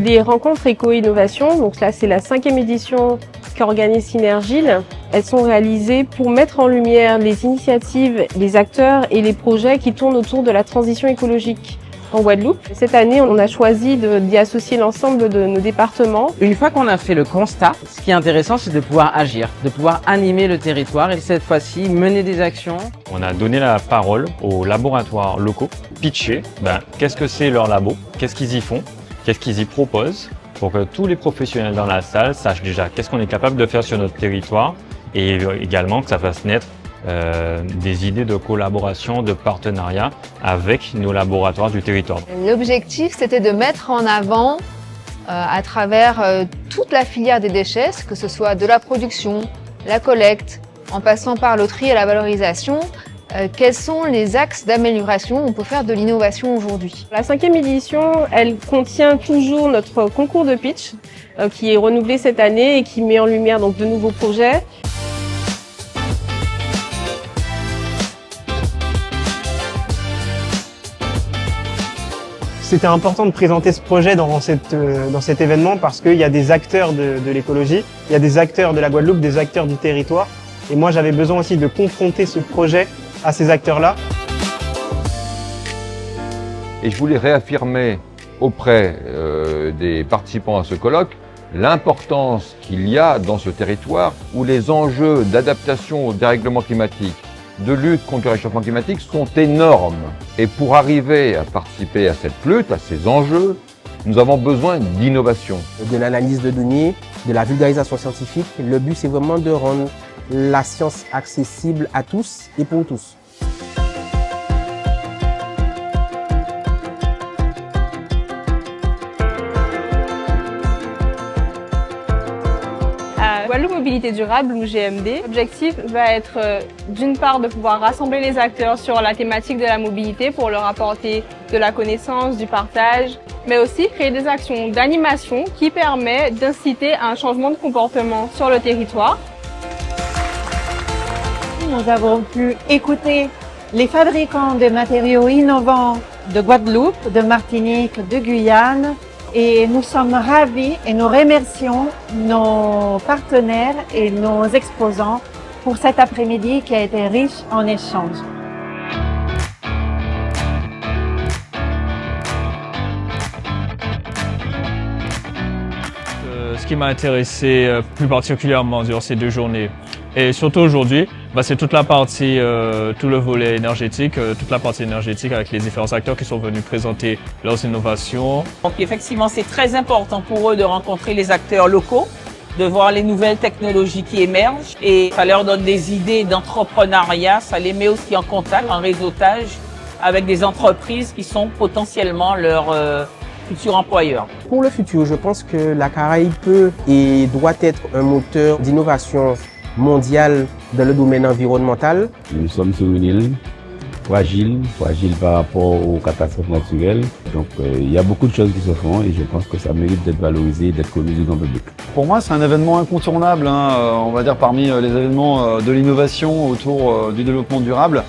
les rencontres éco-innovation, donc là c'est la 5e édition qu'organise Synergile. Elles sont réalisées pour mettre en lumière les initiatives, les acteurs et les projets qui tournent autour de la transition écologique en Guadeloupe. Cette année, on a choisi d'y associer l'ensemble de nos départements. Une fois qu'on a fait le constat, ce qui est intéressant, c'est de pouvoir agir, de pouvoir animer le territoire et cette fois-ci mener des actions. On a donné la parole aux laboratoires locaux, pitcher qu'est-ce que c'est leur labo, qu'est-ce qu'ils y font, qu'est-ce qu'ils y proposent, pour que tous les professionnels dans la salle sachent déjà qu'est-ce qu'on est capable de faire sur notre territoire et également que ça fasse naître des idées de collaboration, de partenariat avec nos laboratoires du territoire. L'objectif, c'était de mettre en avant, à travers toute la filière des déchets, que ce soit de la production, la collecte, en passant par le tri et la valorisation, quels sont les axes d'amélioration où on peut faire de l'innovation aujourd'hui. La 5e édition, elle contient toujours notre concours de pitch qui est renouvelé cette année et qui met en lumière donc de nouveaux projets. C'était important de présenter ce projet dans cet événement parce qu'il y a des acteurs de l'écologie, il y a des acteurs de la Guadeloupe, des acteurs du territoire. Et moi, j'avais besoin aussi de confronter ce projet à ces acteurs-là. Et je voulais réaffirmer auprès des participants à ce colloque l'importance qu'il y a dans ce territoire où les enjeux d'adaptation au dérèglement climatique, de lutte contre le réchauffement climatique sont énormes. Et pour arriver à participer à cette lutte, à ces enjeux, nous avons besoin d'innovation. De l'analyse de données, de la vulgarisation scientifique. Le but, c'est vraiment de rendre la science accessible à tous et pour tous. Guadeloupe Mobilité Durable ou GMD, l'objectif va être d'une part de pouvoir rassembler les acteurs sur la thématique de la mobilité pour leur apporter de la connaissance, du partage, mais aussi créer des actions d'animation qui permettent d'inciter à un changement de comportement sur le territoire. Nous avons pu écouter les fabricants de matériaux innovants de Guadeloupe, de Martinique, de Guyane. Et nous sommes ravis et nous remercions nos partenaires et nos exposants pour cet après-midi qui a été riche en échanges. Ce qui m'a intéressé plus particulièrement durant ces 2 journées et surtout aujourd'hui, c'est toute la partie, tout le volet énergétique, toute la partie énergétique avec les différents acteurs qui sont venus présenter leurs innovations. Donc effectivement, c'est très important pour eux de rencontrer les acteurs locaux, de voir les nouvelles technologies qui émergent et ça leur donne des idées d'entrepreneuriat, ça les met aussi en contact, en réseautage avec des entreprises qui sont potentiellement leurs futurs employeurs. Pour le futur, je pense que la Caraïbe peut et doit être un moteur d'innovation mondiale dans le domaine environnemental. Nous sommes sur une île fragile par rapport aux catastrophes naturelles. Donc il y a beaucoup de choses qui se font et je pense que ça mérite d'être valorisé et d'être connu du grand public. Pour moi, c'est un événement incontournable, on va dire parmi les événements de l'innovation autour du développement durable.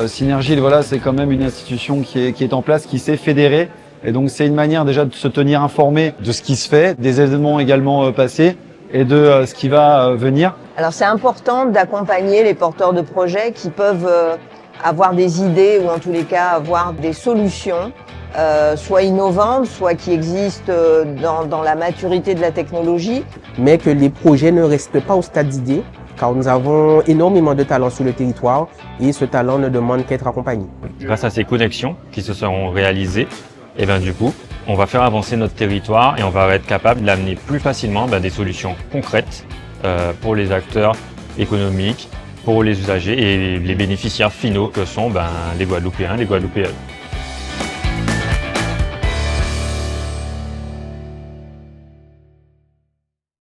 Synergile, voilà, c'est quand même une institution qui est en place, qui s'est fédérée. Et donc c'est une manière déjà de se tenir informé de ce qui se fait, des événements également passés et de ce qui va venir. Alors c'est important d'accompagner les porteurs de projets qui peuvent avoir des idées ou en tous les cas avoir des solutions, soit innovantes, soit qui existent dans la maturité de la technologie. Mais que les projets ne restent pas au stade d'idée, car nous avons énormément de talents sur le territoire et ce talent ne demande qu'à être accompagné. Grâce à ces connexions qui se seront réalisées, et du coup, on va faire avancer notre territoire et on va être capable d'amener plus facilement des solutions concrètes pour les acteurs économiques, pour les usagers et les bénéficiaires finaux que sont les Guadeloupéens, les Guadeloupéennes.